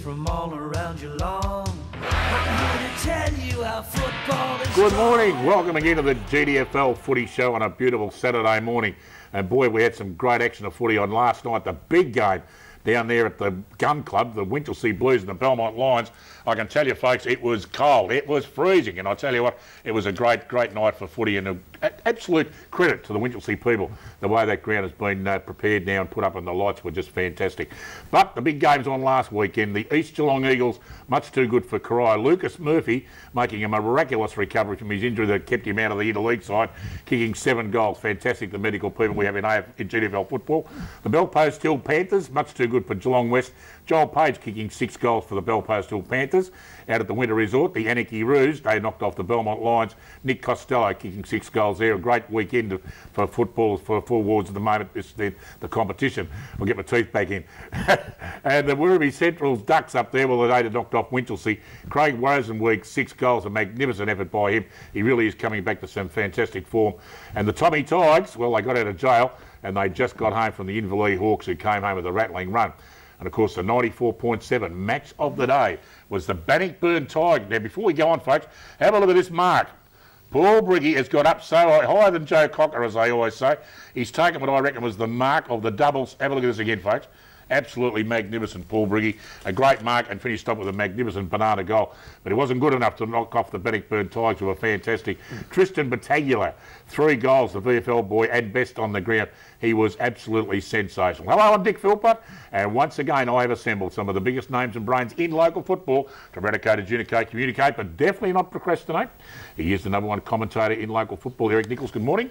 from all around Geelong. I'm here to tell you how football is. Good morning. Welcome again to the GDFL Footy Show on a beautiful Saturday morning. And boy, we had some great action of footy on last night. The big game down there at the Gun Club, the Winchelsea Blues and the Belmont Lions. I can tell you, folks, it was cold. It was freezing. And I tell you what, it was a great night for footy, and an absolute credit to the Winchelsea people. The way that ground has been prepared now and put up, and the lights were just fantastic. But the big games on last weekend, the East Geelong Eagles, much too good for Corai. Lucas Murphy making a miraculous recovery from his injury that kept him out of the interleague side, kicking 7 goals. Fantastic, the medical people we have in GDFL Football. The Belpost Hill Panthers, much too good for Geelong West. Joel Page kicking 6 goals for the Belpost Hill Panthers. Out at the Winter Resort, the Anarchy Roos, they knocked off the Belmont Lions. Nick Costello kicking 6 goals there. A great weekend for footballers, for full wards at the moment. It's the competition. I'll get my teeth back in. And the Werribee Central's Ducks up there, well, they'd knocked off Winchelsea. Craig Rosenweek, 6 goals, a magnificent effort by him. He really is coming back to some fantastic form. And the Tommy Tigers, well, they got out of jail and they just got home from the Inverleigh Hawks, who came home with a rattling run. And of course, the 94.7 match of the day was the Bannockburn Tigers. Now, before we go on, folks, have a look at this mark. Paul Briggy has got up so high, higher than Joe Cocker, as they always say. He's taken what I reckon was the mark of the doubles. Have a look at this again, folks. Absolutely magnificent, Paul Briggy. A great mark, and finished up with a magnificent banana goal. But it wasn't good enough to knock off the Bannockburn Tigers, who were fantastic. Tristan Battaglia, 3 goals, the VFL boy, and best on the ground. He was absolutely sensational. Hello, I'm Dick Philpott, and once again I have assembled some of the biggest names and brains in local football to eradicate, adjudicate, communicate, but definitely not procrastinate. He is the #1 commentator in local football. Eric Nichols, good morning.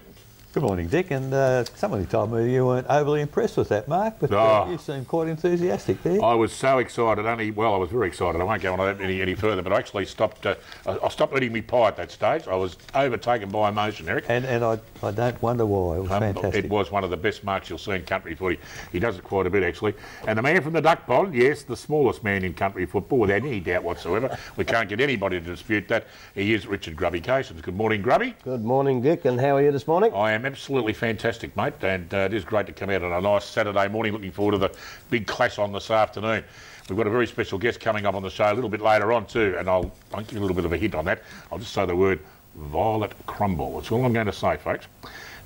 Good morning, Dick, and somebody told me you weren't overly impressed with that mark, but you seem quite enthusiastic there. I was so excited, I was very excited. I won't go on that any further, but I actually stopped, I stopped eating my pie at that stage. I was overtaken by emotion, Eric. And I don't wonder why. It was fantastic. It was one of the best marks you'll see in country footy. He does it quite a bit, actually. And the man from the Duck Pond, yes, the smallest man in country football, without any doubt whatsoever. We can't get anybody to dispute that. He is Richard Grubby Casons. Good morning, Grubby. Good morning, Dick, and how are you this morning? I am absolutely fantastic, mate, and it is great to come out on a nice Saturday morning. Looking forward to the big clash on this afternoon. We've got a very special guest coming up on the show a little bit later on too, and I'll give you a little bit of a hint on that. I'll just say the word Violet Crumble. That's all I'm going to say, folks.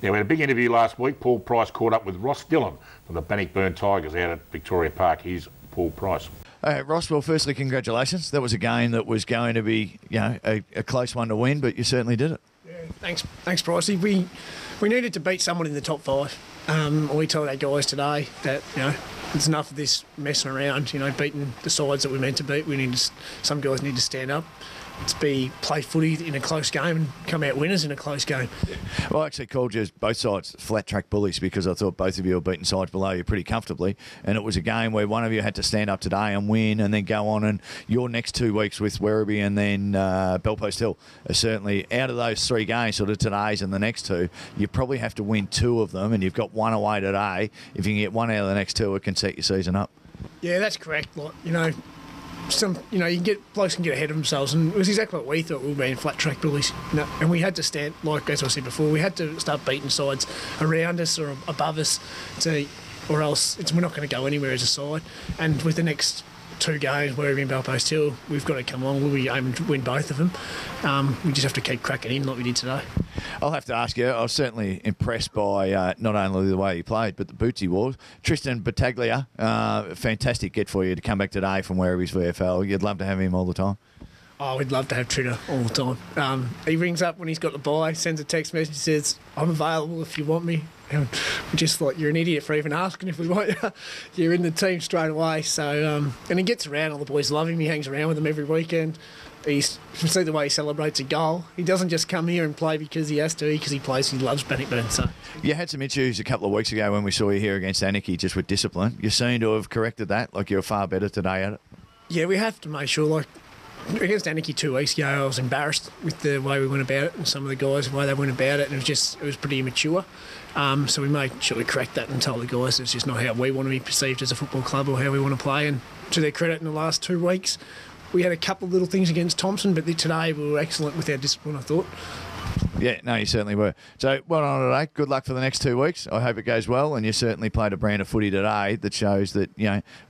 Now, we had a big interview last week. Paul Price caught up with Ross Dillon from the Bannockburn Tigers out at Victoria Park. Here's Paul Price. Ross, well, firstly, congratulations. That was a game that was going to be, a close one to win, but you certainly did it. Yeah, thanks, Pricey. We needed to beat someone in the top 5. We told our guys today that it's enough of this messing around. Beating the sides that we're meant to beat. Some guys need to stand up. Play footy in a close game and come out winners in a close game. Well, I actually called you both sides flat track bullies because I thought both of you were beating sides below you pretty comfortably, and it was a game where one of you had to stand up today and win, and then go on, and your next 2 weeks with Werribee and then Belpost Hill are certainly out of those 3 games, sort of today's and the next 2. You probably have to win 2 of them, and you've got 1 away today. If you can get 1 out of the next 2, it can set your season up. Yeah, that's correct. Blokes can get ahead of themselves, and it was exactly what we thought we were being flat track bullies. And we had to stand, as I said before, we had to start beating sides around us or above us, or else we're not going to go anywhere as a side. And with the next 2 games, Werribee and Belpost Hill, we've got to come on. We'll be aiming to win both of them. We just have to keep cracking in like we did today. I'll have to ask you, I was certainly impressed by not only the way he played, but the boots he wore. Tristan Battaglia, fantastic get for you to come back today from Werribee's VFL. You'd love to have him all the time. Oh, we'd love to have Tritter all the time. He rings up when he's got the bye, sends a text message, says, I'm available if you want me. And we're just like, you're an idiot for even asking if we want you. You're in the team straight away. So, and he gets around, all the boys love him. He hangs around with them every weekend. You see the way he celebrates a goal. He doesn't just come here and play because he has to, because he plays, he loves Bannockburn. So. You had some issues a couple of weeks ago when we saw you here against Anarchy, just with discipline. You seem to have corrected that, like you're far better today at it. Yeah, we have to make sure, against Anarchy 2 weeks ago, I was embarrassed with the way we went about it, and some of the guys, the way they went about it, and it was pretty immature. So we made sure we correct that and told the guys it's just not how we want to be perceived as a football club or how we want to play. And to their credit, in the last 2 weeks, we had a couple of little things against Thompson, but today we were excellent with our discipline, I thought. Yeah, no, you certainly were. So, well done today. Good luck for the next 2 weeks. I hope it goes well, and you certainly played a brand of footy today that shows that,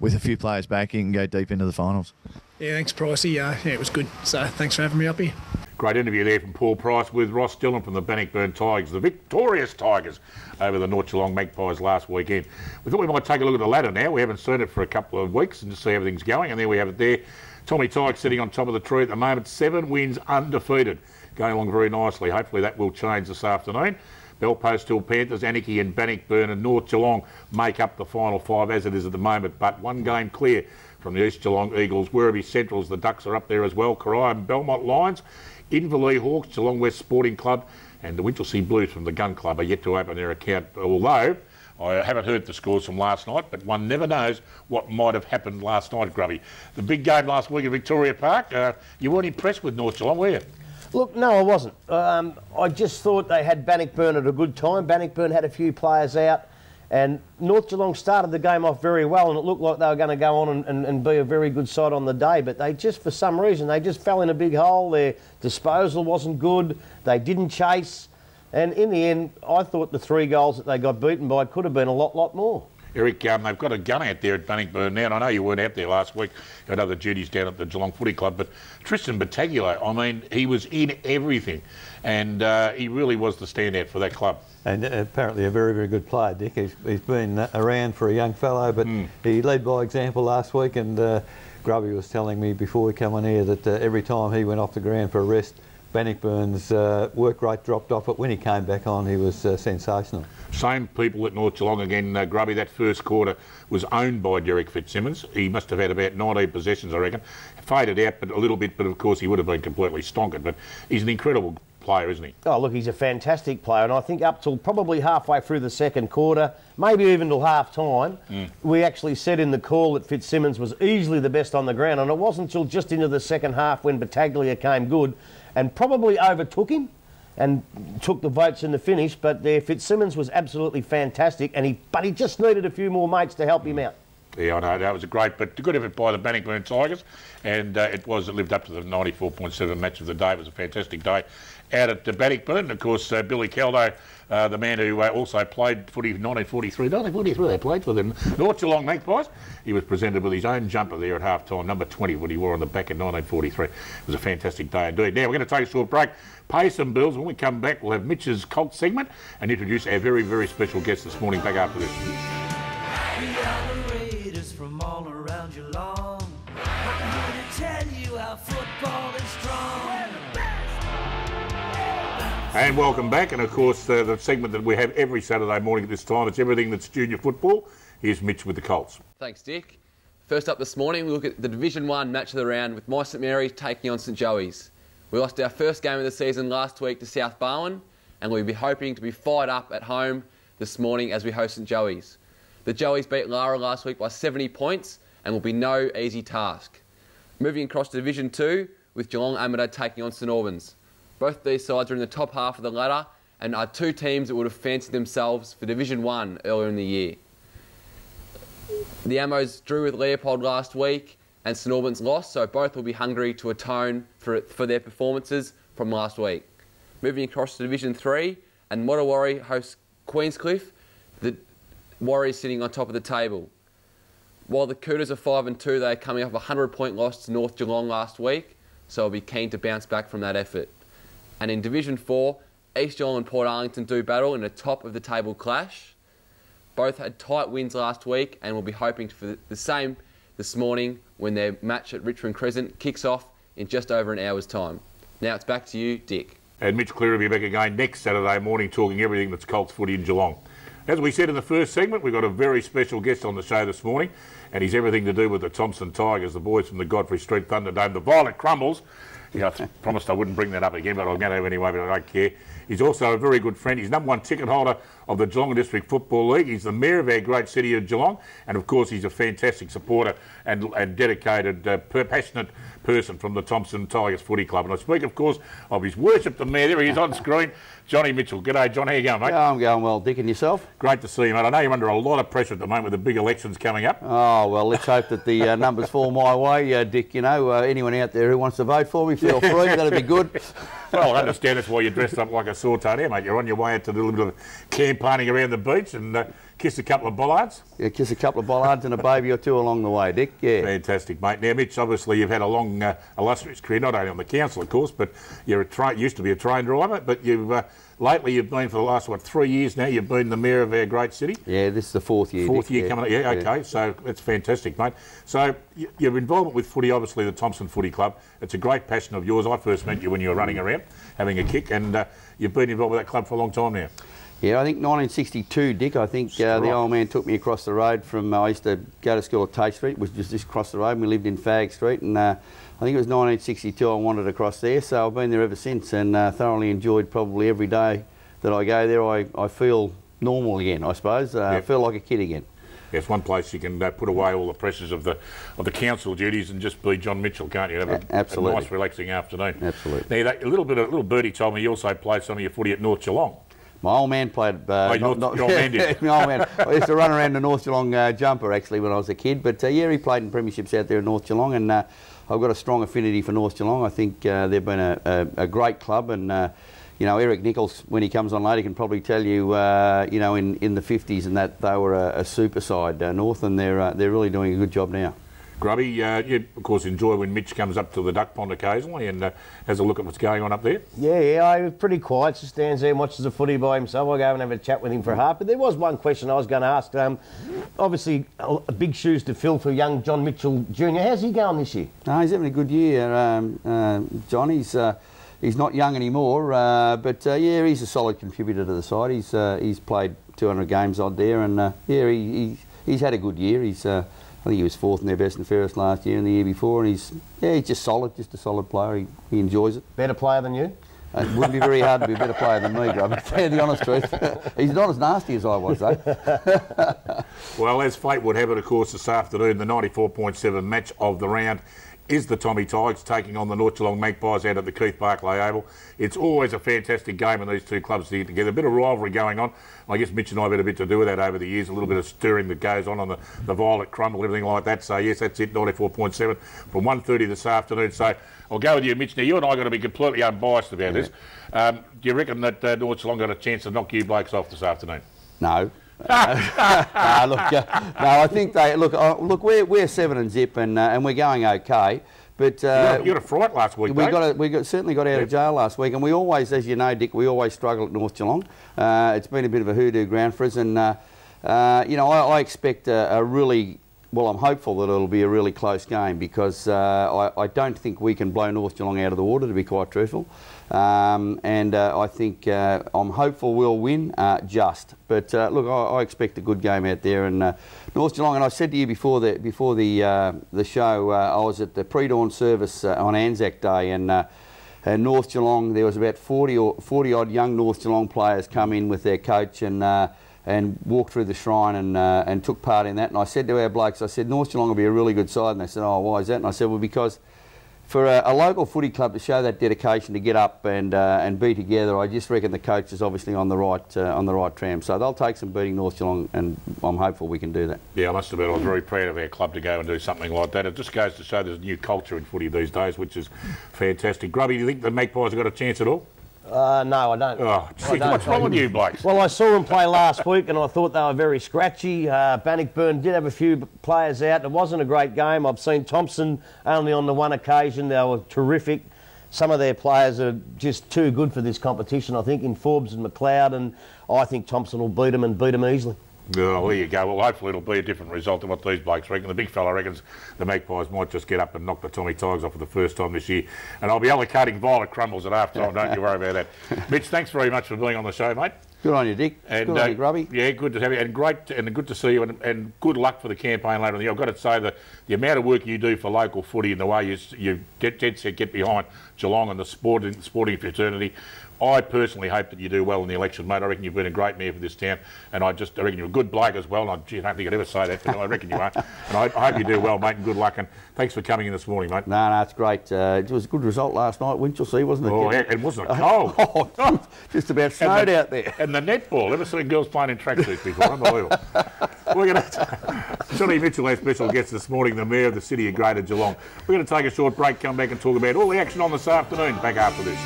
with a few players back, you can go deep into the finals. Yeah, thanks, Pricey. Yeah, it was good. So thanks for having me up here. Great interview there from Paul Price with Ross Dillon from the Bannockburn Tigers, the victorious Tigers over the North Geelong Magpies last weekend. We thought we might take a look at the ladder now. We haven't seen it for a couple of weeks and just see how everything's going. And there we have it there. Tommy Tighe sitting on top of the tree at the moment, 7 wins undefeated. Going along very nicely. Hopefully that will change this afternoon. Belpost Hill Panthers, Anarchy and Bannockburn and North Geelong make up the final 5 as it is at the moment, but 1 game clear from the East Geelong Eagles. Werribee Centrals, the Ducks are up there as well. Corio and Belmont Lions, Inverleigh Hawks, Geelong West Sporting Club and the Winchelsea Blues from the Gun Club are yet to open their account, although I haven't heard the scores from last night, but one never knows what might have happened last night, Grubby. The big game last week at Victoria Park, you weren't impressed with North Geelong, were you? Look, no, I wasn't. I just thought they had Bannockburn at a good time. Bannockburn had a few players out, and North Geelong started the game off very well, and it looked like they were going to go on and be a very good side on the day, but they just, for some reason, they just fell in a big hole. Their disposal wasn't good. They didn't chase, and in the end, I thought the 3 goals that they got beaten by could have been a lot more. Eric, they've got a gun out there at Bannockburn now, and I know you weren't out there last week. You had other duties down at the Geelong Footy Club, but Tristan Battaglio, I mean, he was in everything, and he really was the standout for that club. And apparently a very, very good player, Dick. He's been around for a young fellow, but he led by example last week, and Grubby was telling me before we come on here that every time he went off the ground for a rest, Bannockburn's work rate dropped off, but when he came back on, he was sensational. Same people at North Geelong again, Grubby. That first quarter was owned by Derek Fitzsimmons. He must have had about 19 possessions, I reckon. Faded out but a little bit, but of course he would have been completely stonkered. But he's an incredible player, isn't he? Oh, look, he's a fantastic player, and I think up till probably halfway through the second quarter, maybe even till half-time, we actually said in the call that Fitzsimmons was easily the best on the ground, and it wasn't until just into the second half when Battaglia came good and probably overtook him and took the votes in the finish, but Fitzsimmons was absolutely fantastic, but he just needed a few more mates to help him out. Yeah, I know, that was a good effort by the Bannockburn Tigers, and it lived up to the 94.7 match of the day. It was a fantastic day out at Bannockburn, and of course Billy Caldo, the man who also played footy in 1943 they played for them, North Geelong Magpies. He was presented with his own jumper there at half-time, number 20, what he wore on the back in 1943. It was a fantastic day indeed. Now we're going to take a short break, pay some bills. When we come back, we'll have Mitch's Colt segment and introduce our very, very special guest this morning back after this. We are the Raiders from all around Geelong. I'm here to tell you how football is strong. And welcome back, and of course the segment that we have every Saturday morning at this time, it's everything that's junior football. Here's Mitch with the Colts. Thanks, Dick. First up this morning, we look at the Division 1 match of the round with My St Mary's taking on St Joey's. We lost our first game of the season last week to South Barwon, and we'll be hoping to be fired up at home this morning as we host St Joey's. The Joeys beat Lara last week by 70 points and will be no easy task. Moving across to Division 2 with Geelong Armidale taking on St Albans. Both these sides are in the top half of the ladder and are 2 teams that would have fancied themselves for Division 1 earlier in the year. The Amos drew with Leopold last week and St Albans lost, so both will be hungry to atone for their performances from last week. Moving across to Division 3 and Mottawarri hosts Queenscliff, the Warriors sitting on top of the table. While the Cooters are 5-2, they are coming off a 100-point loss to North Geelong last week, so I'll be keen to bounce back from that effort. And in Division 4, East Geelong and Port Arlington do battle in a top-of-the-table clash. Both had tight wins last week and will be hoping for the same this morning when their match at Richmond Crescent kicks off in just over an hour's time. Now it's back to you, Dick. And Mitch Cleary will be back again next Saturday morning talking everything that's Colts footy in Geelong. As we said in the first segment, we've got a very special guest on the show this morning, and he's everything to do with the Thompson Tigers, the boys from the Godfrey Street Thunderdome, the Violet Crumbles. I promised I wouldn't bring that up again, but I'm going to anyway, but I don't care. He's also a very good friend. He's #1 ticket holder of the Geelong District Football League. He's the mayor of our great city of Geelong, and of course he's a fantastic supporter and dedicated, passionate person from the Thompson Tigers Footy Club. And I speak, of course, of his worship, the mayor. There he is on screen, Johnny Mitchell. G'day, John. How you going, mate? Yeah, I'm going well, Dick, and yourself? Great to see you, mate. I know you're under a lot of pressure at the moment with the big elections coming up. Oh, well, let's hope that the numbers fall my way, Dick. You know, anyone out there who wants to vote for me, feel free. That'd be good. Well, I understand that's why you're dressed up like a sauté there, mate. You're on your way out to do a little bit of campaigning around the beach and kiss a couple of bollards. Yeah, kiss a couple of bollards and a baby or two along the way, Dick. Yeah. Fantastic, mate. Now, Mitch, obviously you've had a long, illustrious career, not only on the council, of course, but you're used to be a train driver, but lately you've been for the last, 3 years now, you've been the mayor of our great city. Yeah, this is the 4th year. Fourth year coming up. Yeah, okay, so that's fantastic, mate. So your involvement with footy, obviously the Thompson Footy Club, it's a great passion of yours. I first met you when you were running around, having a kick, and you've been involved with that club for a long time now. Yeah, I think 1962, Dick. I think the old man took me across the road from, I used to go to school at Tate Street, which was just across the road, and we lived in Fag Street, and I think it was 1962 I wandered across there, so I've been there ever since, and thoroughly enjoyed probably every day that I go there. I feel normal again, I suppose. I feel like a kid again. Yeah, it's one place you can put away all the pressures of the council duties and just be John Mitchell, can't you? Have a nice, relaxing afternoon. Absolutely. Now, a little birdie told me you also played some of your footy at North Geelong. My old man played... My old man. I used to run around the North Geelong jumper, actually, when I was a kid. But, yeah, he played in premierships out there in North Geelong, and I've got a strong affinity for North Geelong. I think they've been a great club, and, you know, Eric Nichols, when he comes on later, can probably tell you, you know, in the 50s and that they were a super side, North, and they're really doing a good job now. Grubby, you, of course, enjoy when Mitch comes up to the duck pond occasionally and has a look at what's going on up there? Yeah, I was pretty quiet. Just stands there and watches the footy by himself. I go and have a chat with him for a half. But there was one question I was going to ask. Obviously, big shoes to fill for young John Mitchell Jr. How's he going this year? No, he's having a good year, John. He's not young anymore, but yeah, he's a solid contributor to the side. He's played 200 games odd there, and yeah, he's had a good year. I think he was 4th in their best and fairest last year and the year before, and he's just solid, just a solid player. He enjoys it. Better player than you? It wouldn't be very hard to be a better player than me, Grubby, to tell you the honest truth. He's not as nasty as I was, though. Well, as fate would have it, of course, this afternoon, the 94.7 match of the round is the Tommy Tigers taking on the North Geelong Magpies out at the Keith Barclay Oval. It's always a fantastic game when these two clubs get together. A bit of rivalry going on. I guess Mitch and I have had a bit to do with that over the years, a little bit of stirring that goes on the violet crumble, everything like that. So, yes, that's it, 94.7 from 1:30 this afternoon. So, I'll go with you, Mitch. Now, you and I are going to be completely unbiased about this. Do you reckon that North Geelong got a chance to knock you blokes off this afternoon? No. No, I think they look. We're 7-0, and we're going okay. But you got a fright last week. We certainly got out of jail last week, and we always, as you know, Dick, we always struggle at North Geelong. It's been a bit of a hoodoo ground for us, and you know, I expect a really. Well, I'm hopeful that it'll be a really close game because I don't think we can blow North Geelong out of the water, to be quite truthful. And I think I'm hopeful we'll win just. But look, I expect a good game out there. And North Geelong, and I said to you before the show, I was at the pre-dawn service on Anzac Day, and North Geelong, there was about 40 odd young North Geelong players come in with their coach and walked through the shrine and took part in that. And I said to our blokes, I said, North Geelong will be a really good side. And they said, oh, why is that? And I said, well, because for a local footy club to show that dedication to get up and be together, I just reckon the coach is obviously on the right tram. So they'll take some beating, North Geelong, and I'm hopeful we can do that. Yeah, I must admit, I was very proud of our club to go and do something like that. It just goes to show there's a new culture in footy these days, which is fantastic. Grubby, do you think the Magpies have got a chance at all? No, I don't. Oh, gee, what's wrong with you, blokes? Well, I saw them play last week and I thought they were very scratchy. Bannockburn did have a few players out. It wasn't a great game. I've seen Thompson only on the one occasion. They were terrific. Some of their players are just too good for this competition, I think, in Forbes and McLeod, and I think Thompson will beat them and beat them easily. Oh, there you go. Well, hopefully it'll be a different result than what these blokes reckon. The big fella reckons the Magpies might just get up and knock the Tommy Tigers off for the first time this year. And I'll be allocating violet crumbles at half time, don't you worry about that. Mitch, thanks very much for being on the show, mate. Good on you, Dick. And, good on you, Grubby. Yeah, good to have you, and great, and good to see you, and good luck for the campaign later in the year. I've got to say that the amount of work you do for local footy and the way you get behind Geelong and the sporting fraternity, I personally hope that you do well in the election, mate. I reckon you've been a great mayor for this town, and I reckon you're a good bloke as well. And I don't think I'd ever say that, but I reckon you are. And I hope you do well, mate, and good luck. And thanks for coming in this morning, mate. No, it's great. It was a good result last night, Winchelsea, wasn't it? Oh, yeah, it wasn't cold. Oh, just about snowed out there. And the netball. Ever seen girls playing in tracksuits before? Unbelievable. We're going to Johnny Mitchell, our special guest this morning, the Mayor of the City of Greater Geelong. We're going to take a short break, come back and talk about all the action on this afternoon. Back after this.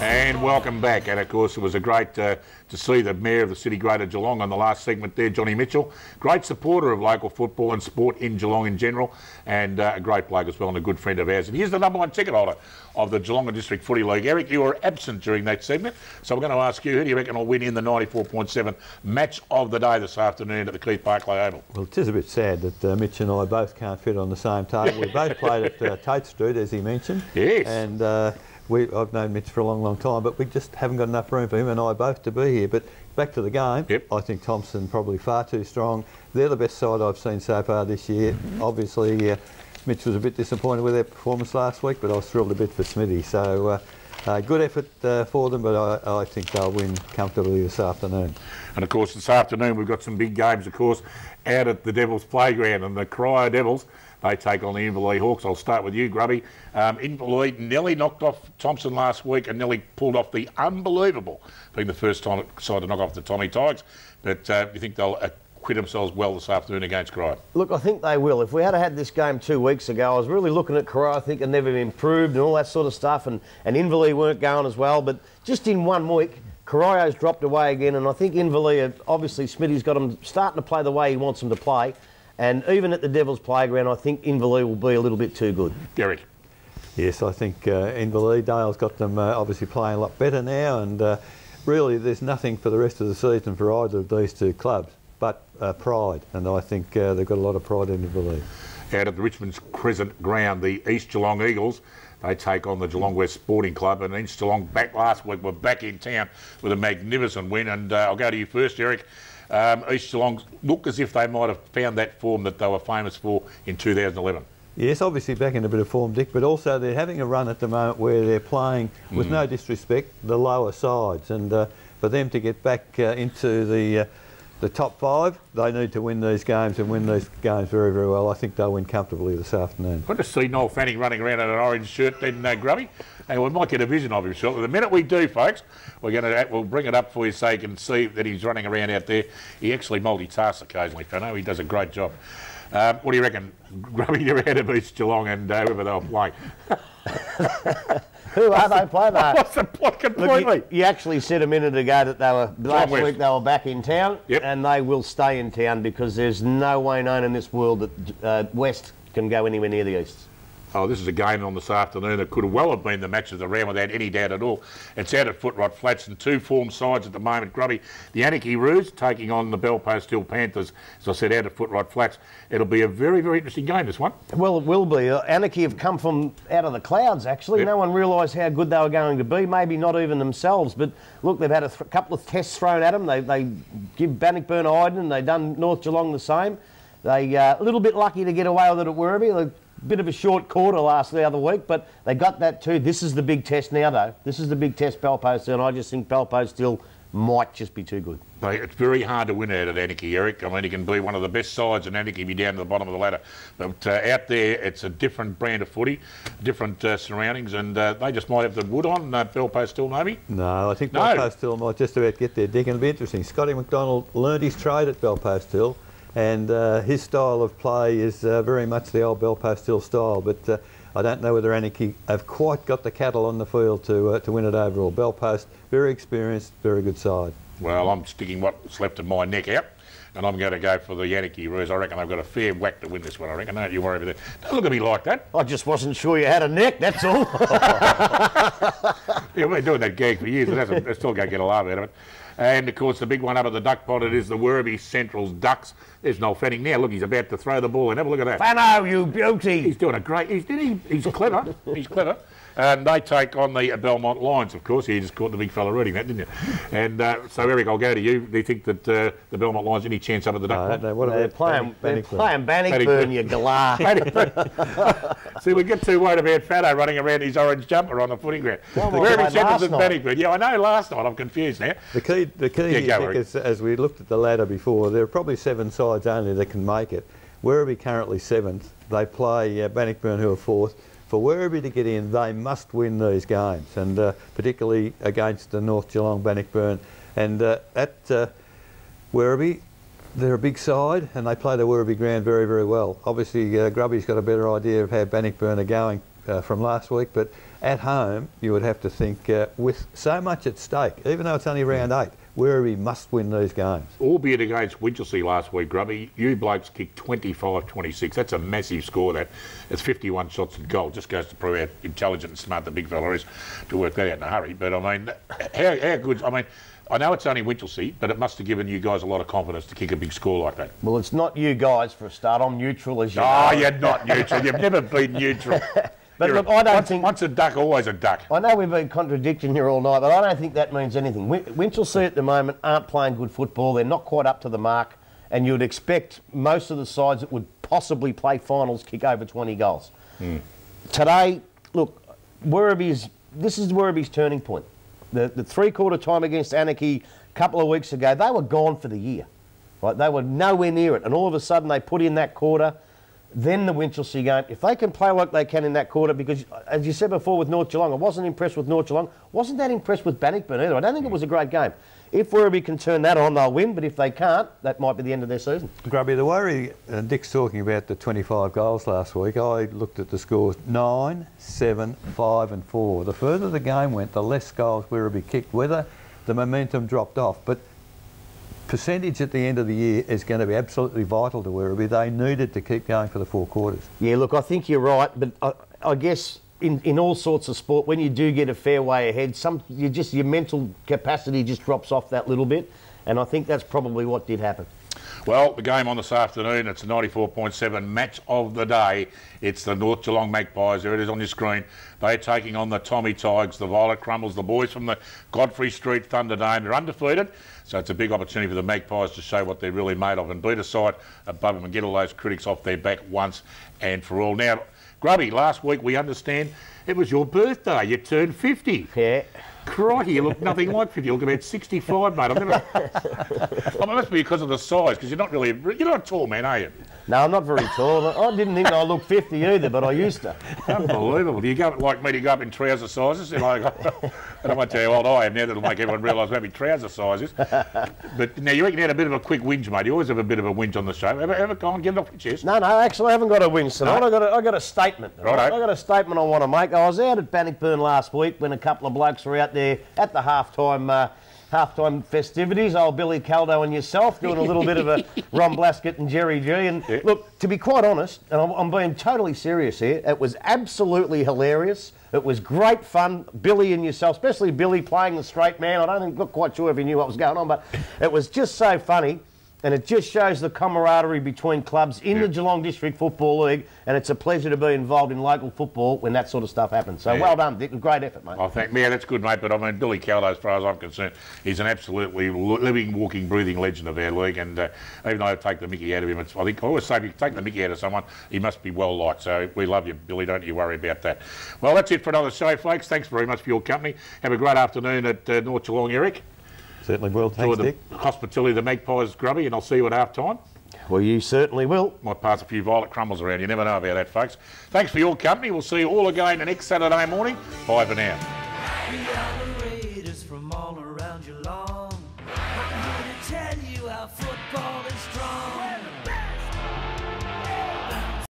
And welcome back. And of course, it was a great to see the Mayor of the City Greater Geelong on the last segment there, Johnny Mitchell. Great supporter of local football and sport in Geelong in general, and a great bloke as well, and a good friend of ours. And here's the #1 ticket holder of the Geelong District Footy League. Eric, you were absent during that segment, so we're going to ask you, who do you reckon will win in the 94.7 match of the day this afternoon at the Keith Barclay Oval? Well, it is a bit sad that Mitch and I both can't fit on the same table. We both played at Tate Street, as he mentioned. Yes. And I've known Mitch for a long, long time, but we just haven't got enough room for him and I both to be here. But back to the game, yep. I think Thompson probably far too strong. They're the best side I've seen so far this year. Obviously, Mitch was a bit disappointed with their performance last week, but I was thrilled a bit for Smithy. So good effort for them, but I think they'll win comfortably this afternoon. And of course, this afternoon we've got some big games, of course, out at the Devils Playground, and the Cryer Devils, they take on the Inverleigh Hawks. I'll start with you, Grubby. Inverleigh nearly knocked off Thompson last week and nearly pulled off the unbelievable, being the first time side to knock off the Tommy Tigers. But you think they'll acquit themselves well this afternoon against Cryer? Look, I think they will. If we had this game 2 weeks ago, I was really looking at Cryer, thinking they've improved and all that sort of stuff, and Inverleigh weren't going as well. But just in 1 week, Carayo's dropped away again, and I think Inverleigh, obviously Smitty's got them starting to play the way he wants them to play. And even at the Devil's Playground, I think Inverleigh will be a little bit too good. Derek? Yes, I think Inverleigh, Dale's got them obviously playing a lot better now, and really there's nothing for the rest of the season for either of these two clubs but pride, and I think they've got a lot of pride in Inverleigh. Out at the Richmond Crescent Ground, the East Geelong Eagles, they take on the Geelong West Sporting Club, and East Geelong back last week were back in town with a magnificent win. And I'll go to you first, Eric. East Geelong look as if they might have found that form that they were famous for in 2011. Yes, obviously back in a bit of form, Dick, but also they're having a run at the moment where they're playing, with no disrespect, the lower sides, and for them to get back into the top 5, they need to win these games and win these games very, very well. I think they'll win comfortably this afternoon. Good to see Noel Fanning running around in an orange shirt then, Grubby. And we might get a vision of him shortly. The minute we do, folks, we'll bring it up for you so you can see that he's running around out there. He actually multitasks occasionally, Fano. He does a great job. What do you reckon, Grubby? You're out of East Geelong and whoever they were playing. Who are they playing? Lost the plot completely. Look, you actually said a minute ago that they were last week they were back in town, yep. And they will stay in town because there's no way known in this world that West can go anywhere near the East. Oh, this is a game on this afternoon that could well have been the match of the round without any doubt at all. It's out at Footrot Flats and 2 form sides at the moment. Grubby, the Anarchy Roos taking on the Belpost Hill Panthers, as I said, out at Footrot Flats. It'll be a very, very interesting game, this one. Well, it will be. Anarchy have come from out of the clouds, actually. Yep. No one realised how good they were going to be, maybe not even themselves. But look, they've had a couple of tests thrown at them. They give Bannockburn a hiding, and they've done North Geelong the same. They a little bit lucky to get away with it at Werribee. Bit of a short quarter the other week, but they got that too. This is the big test now, though. This is the big test, Belpost, and I just think Belpost still might just be too good. It's very hard to win out at Anarchy, Eric. I mean, he can be one of the best sides, and Anarchy be down to the bottom of the ladder. But out there, it's a different brand of footy, different surroundings, and they just might have the wood on. Belpost still, maybe? No, I think Belpost Hill might just about get there, Dick, and it'll be interesting. Scotty McDonald learned his trade at Belpost Hill, and his style of play is very much the old Belpost Hill style, but I don't know whether Anarchy have quite got the cattle on the field to win it overall. Belpost, very experienced, very good side. Well, I'm sticking what's left of my neck out, and I'm going to go for the Anarchy Roos. I reckon they've got a fair whack to win this one, I reckon. Don't you worry about that. Don't look at me like that. I just wasn't sure you had a neck, that's all. Yeah, we've been doing that gag for years, but that's still going to get a laugh out of it. And, of course, the big one up at the duck pot, it is the Werribee Central's Ducks. There's Noel Fanning now. Look, he's about to throw the ball in. Have a look at that. Fano, you beauty. He's doing a great... He's clever. He's clever. And they take on the Belmont Lions, of course. You just caught the big fella reading that, didn't you? And so, Eric, I'll go to you. Do you think that the Belmont Lions any chance up at the duck pot? No, what they're playing Bannockburn, you galah. See, we get too worried about Fano running around his orange jumper on the footing ground. Werribee Central's at Bannockburn. Yeah, I know last night. I'm confused now. The key here, is, as we looked at the ladder before, there are probably 7 sides only that can make it. Werribee currently 7th. They play Bannockburn, who are 4th. For Werribee to get in, they must win these games, and particularly against the North Geelong, Bannockburn. And at Werribee, they're a big side, and they play the Werribee ground very, very well. Obviously, Grubby's got a better idea of how Bannockburn are going from last week, but at home you would have to think with so much at stake, even though it's only round 8, Werribee must win these games. Albeit against Winchelsea last week, Grubby, you blokes kicked 25-26. That's a massive score, that. It's 51 shots at goal. Just goes to prove how intelligent and smart the big fella is to work that out in a hurry. But, I mean, how good... I mean, I know it's only Winchelsea, but it must have given you guys a lot of confidence to kick a big score like that. Well, it's not you guys for a start. I'm neutral, as you know. Oh, you're not neutral. You've never been neutral. But look, I don't think... Once a duck, always a duck. I know we've been contradicting here all night, but I don't think that means anything. Winchelsea at the moment aren't playing good football. They're not quite up to the mark, and you'd expect most of the sides that would possibly play finals kick over 20 goals. Today, look, this is Werribee's turning point. The three-quarter time against Anarchy a couple of weeks ago, they were gone for the year. Right? They were nowhere near it, and all of a sudden they put in that quarter. Then the Winchelsea game, if they can play like they can in that quarter, because as you said before with North Geelong, I wasn't impressed with North Geelong, wasn't that impressed with Bannockburn either. I don't think it was a great game. If Werribee can turn that on, they'll win, but if they can't, that might be the end of their season. Grubby, the worry, Dick's talking about the 25 goals last week, I looked at the scores, 9, 7, 5 and 4. The further the game went, the less goals Werribee kicked, whether the momentum dropped off. But percentage at the end of the year is going to be absolutely vital to Werribee. They needed to keep going for the 4 quarters. Yeah, look, I think you're right, but I guess in all sorts of sport, when you do get a fair way ahead, your mental capacity just drops off that little bit, and I think that's probably what did happen. Well, the game on this afternoon, it's a 94.7 match of the day. It's the North Geelong Magpies. There it is on your screen. They're taking on the Tommy Tigers, the Violet Crumbles, the boys from the Godfrey Street Thunderdome. They're undefeated, so it's a big opportunity for the Magpies to show what they're really made of and beat a side above them and get all those critics off their back once and for all. Now, Grubby, last week we understand it was your birthday. You turned 50. Yeah. Crikey, you look nothing like 50. You look about 65, mate. It must be because of the size, because you're not a tall man, are you? No, I'm not very tall. I didn't think I looked 50 either, but I used to. Unbelievable. Do you go like me to go up in trouser sizes? And I won't tell you how old I am now. That'll make everyone realise how many trouser sizes. But now you reckon you had a bit of a quick whinge, mate. You always have a bit of a whinge on the show. Have a go on, get it off your chest. No, actually I haven't got a whinge tonight. No? I got a statement. Righto. I got a statement I want to make. I was out at Bannockburn last week when a couple of blokes were out there at the halftime festivities, old Billy Caldo and yourself doing a little bit of a Ron Blaskett and Jerry G. And look, to be quite honest, and I'm being totally serious here, it was absolutely hilarious. It was great fun. Billy and yourself, especially Billy playing the straight man. Not quite sure if he knew what was going on, but it was just so funny. And it just shows the camaraderie between clubs in the Geelong District Football League, and it's a pleasure to be involved in local football when that sort of stuff happens. So well done, Dick. Great effort, mate. I think, yeah, that's good, mate. But I mean, Billy Caldo, as far as I'm concerned, he's an absolutely living, walking, breathing legend of our league. And even though I take the mickey out of him, I always say if you take the mickey out of someone, he must be well liked. So we love you, Billy. Don't you worry about that. Well, that's it for another show, folks. Thanks very much for your company. Have a great afternoon at North Geelong, Eric. Certainly will. Thanks, Dick. Hospitality of the Magpies, Grubby, and I'll see you at half-time. Well, you certainly will. Might pass a few Violet Crumbles around. You never know about that, folks. Thanks for your company. We'll see you all again the next Saturday morning. Bye for now. We are the Raiders from all around Geelong. I'm here to tell you our football is strong.